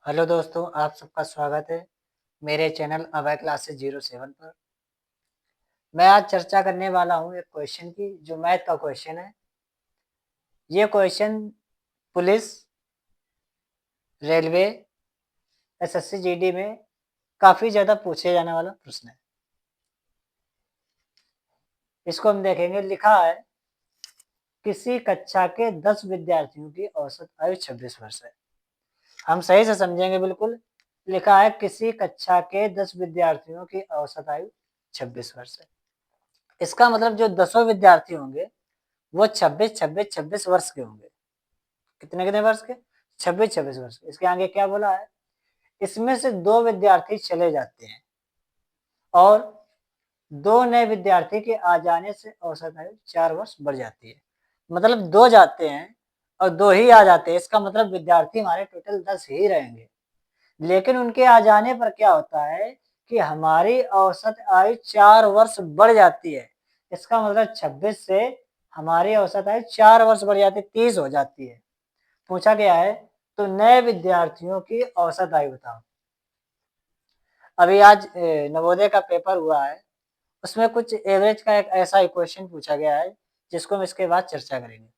Hello दोस्तों, आप सबका स्वागत है मेरे चैनल अभय क्लासेस 07 पर। मैं आज चर्चा करने वाला हूँ एक क्वेश्चन की, जो मैथ का क्वेश्चन है। ये question police, railway, SSC GD में काफ़ी ज़्यादा पूछे जाने वाला प्रश्न है। इसको हम देखेंगे। लिखा है, किसी कक्षा के 10 विद्यार्थियों की औसत आयु 26 वर्ष है। हम सही से समझेंगे बिल्कुल। लिखा है, किसी कक्षा के 10 विद्यार्थियों की औसत आयु 26 वर्ष है। इसका मतलब जो 10 विद्यार्थी होंगे वो 26 वर्ष के होंगे। कितने कितने वर्ष के? 26 वर्ष के। इसके आगे क्या बोला है? इसमें से 2 विद्यार्थी चले जाते हैं और 2 नए विद्यार्थी के आ जाने से औसत आयु 4 वर्ष बढ़ जाती है। मतलब 2 जाते हैं और 2 ही आ जाते हैं। इसका मतलब विद्यार्थी हमारे टोटल 10 ही रहेंगे। लेकिन उनके आ जाने पर क्या होता है कि हमारी औसत आयु 4 वर्ष बढ़ जाती है। इसका मतलब 26 से हमारी औसत आयु 4 वर्ष बढ़ जाती है, 30 हो जाती है। पूछा गया है, तो नए विद्यार्थियों की औसत आयु बताओ। अभी आज नवोदय का पेपर हुआ है, उसमें कुछ एवरेज का एक ऐसा इक्वेशन पूछा गया है जिसको हम इसके बाद चर्चा करेंगे।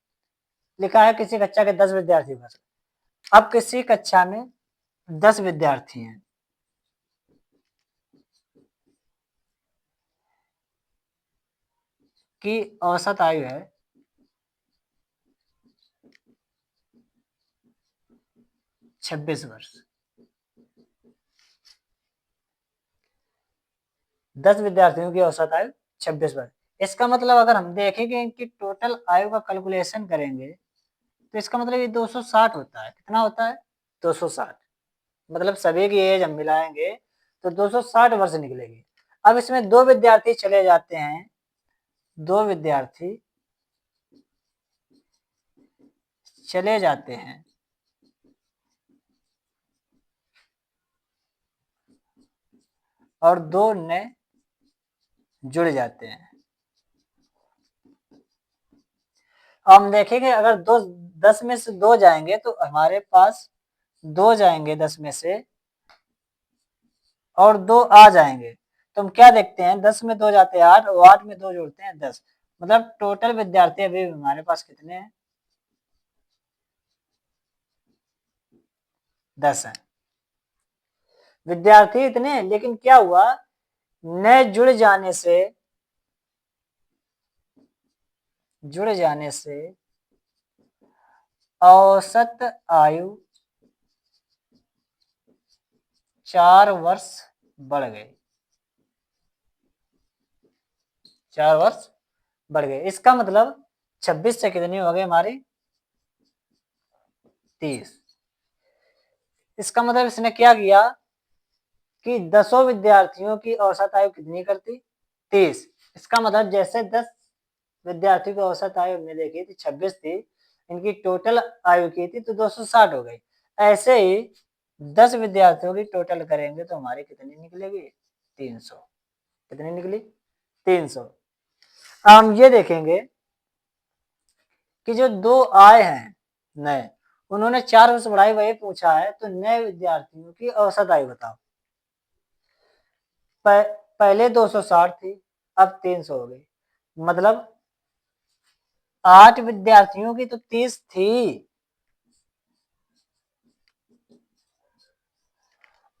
लिखा है, किसी कक्षा के 10 विद्यार्थी बस। अब किसी कक्षा में 10 विद्यार्थी हैं। की औसत आयु है 26 वर्ष। 10 विद्यार्थियों की औसत आयु 26 वर्ष। इसका मतलब अगर हम देखेंगे इनकी टोटल आयु का कैलकुलेशन करेंगे तो इसका मतलब ये 260 होता है। कितना होता है? 260। मतलब सभी की एज हम मिलाएंगे तो 260 वर्ष निकलेगी। अब इसमें 2 विद्यार्थी चले जाते हैं। 2 विद्यार्थी चले जाते हैं और 2 नए जुड़ जाते हैं। हम देखेंगे, अगर 10 में से 2 जाएंगे तो हमारे पास 2 जाएंगे 10 में से और 2 आ जाएंगे। तो हम क्या देखते हैं, 10 में 2 जाते हैं 8 और 8 में 2 जोड़ते हैं 10। मतलब टोटल विद्यार्थी अभी हमारे पास कितने हैं? 10 हैं। विद्यार्थी इतने हैं, लेकिन क्या हुआ, नए जुड़ जाने से औसत आयु 4 वर्ष बढ़ गई। 4 वर्ष बढ़ गए। इसका मतलब 26 से कितनी हो गई हमारी? 30। इसका मतलब इसने क्या किया कि 10 विद्यार्थियों की औसत आयु कितनी करती? 30। इसका मतलब जैसे 10 विद्यार्थियों की औसत आयु हमने देखी थी 26 थी, इनकी टोटल आयु की थी तो 260 हो गई। ऐसे ही 10 विद्यार्थियों की टोटल करेंगे तो हमारी कितनी निकलेगी? 300। कितनी निकली? 300। हम ये देखेंगे कि जो 2 आए हैं नए, उन्होंने 4 वर्ष बढ़ाई, वही पूछा है। तो नए विद्यार्थियों की औसत आयु बताओ। पहले 260 थी, अब 300 हो गई। मतलब 8 विद्यार्थियों की तो 30 थी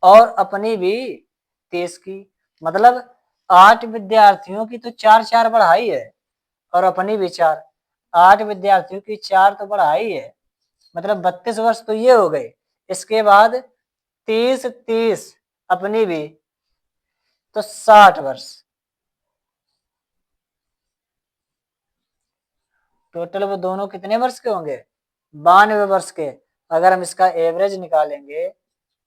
और अपनी भी 30 की। मतलब 8 विद्यार्थियों की तो 4 बढ़ाई है और अपनी भी 4। 8 विद्यार्थियों की 4 तो बढ़ाई है, मतलब 32 वर्ष तो ये हो गए। इसके बाद 30 30 अपनी भी तो 60 वर्ष। टोटल वो दोनों कितने वर्ष के होंगे? 92 वर्ष के। अगर हम इसका एवरेज निकालेंगे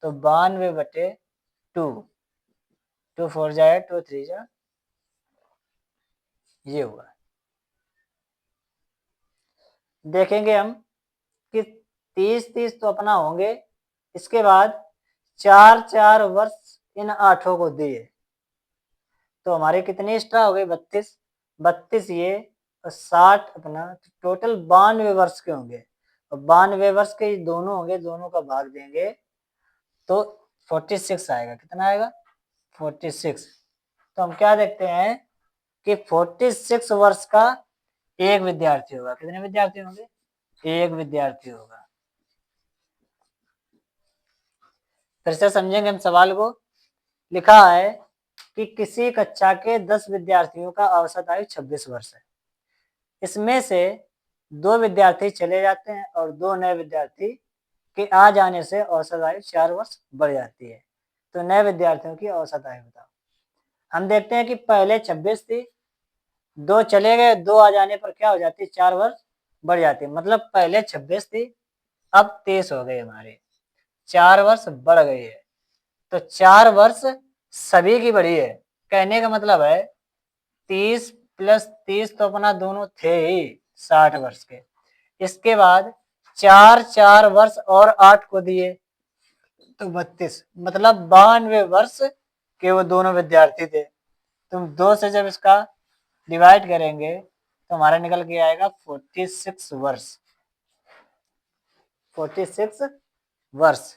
तो 92/2। 2 4 जाए 2 3 जा, ये हुआ। देखेंगे हम कि 30 30 तो अपना होंगे। इसके बाद 4 वर्ष इन 8 को दिए तो हमारे कितनी एक्स्ट्रा हो गई? 32। 32 ये और 60 अपना, तो टोटल 92 वर्ष के होंगे। और 92 वर्ष के दोनों होंगे, दोनों का भाग देंगे तो 46 आएगा। कितना आएगा? 46। तो हम क्या देखते हैं कि 46 वर्ष का एक विद्यार्थी होगा। कितने विद्यार्थी होंगे? एक विद्यार्थी होगा। फिर से समझेंगे हम सवाल को। लिखा है कि किसी कक्षा के 10 विद्यार्थियों का औसत आयु 26 वर्ष है। इसमें से 2 विद्यार्थी चले जाते हैं और 2 नए विद्यार्थी के आ जाने से औसत आयु 4 वर्ष बढ़ जाती है। तो नए विद्यार्थियों की औसत आयु बताओ। हम देखते हैं कि पहले 26 थी, 2 चले गए, 2 आ जाने पर क्या हो जाती है? 4 वर्ष बढ़ जाती है। मतलब पहले 26 थी, अब 23 हो गई हमारी, 4 वर्ष बढ़ गई है। तो 4 वर्ष सभी की बढ़ी है। कहने का मतलब है 30 + 30 तो अपना दोनों थे ही 60 वर्ष के। इसके बाद 4 वर्ष और 8 को दिए तो 32, मतलब 92 वर्ष के वो दोनों विद्यार्थी थे। तुम 2 से जब इसका डिवाइड करेंगे तो हमारा निकल के आएगा 46 वर्ष। 46 वर्ष।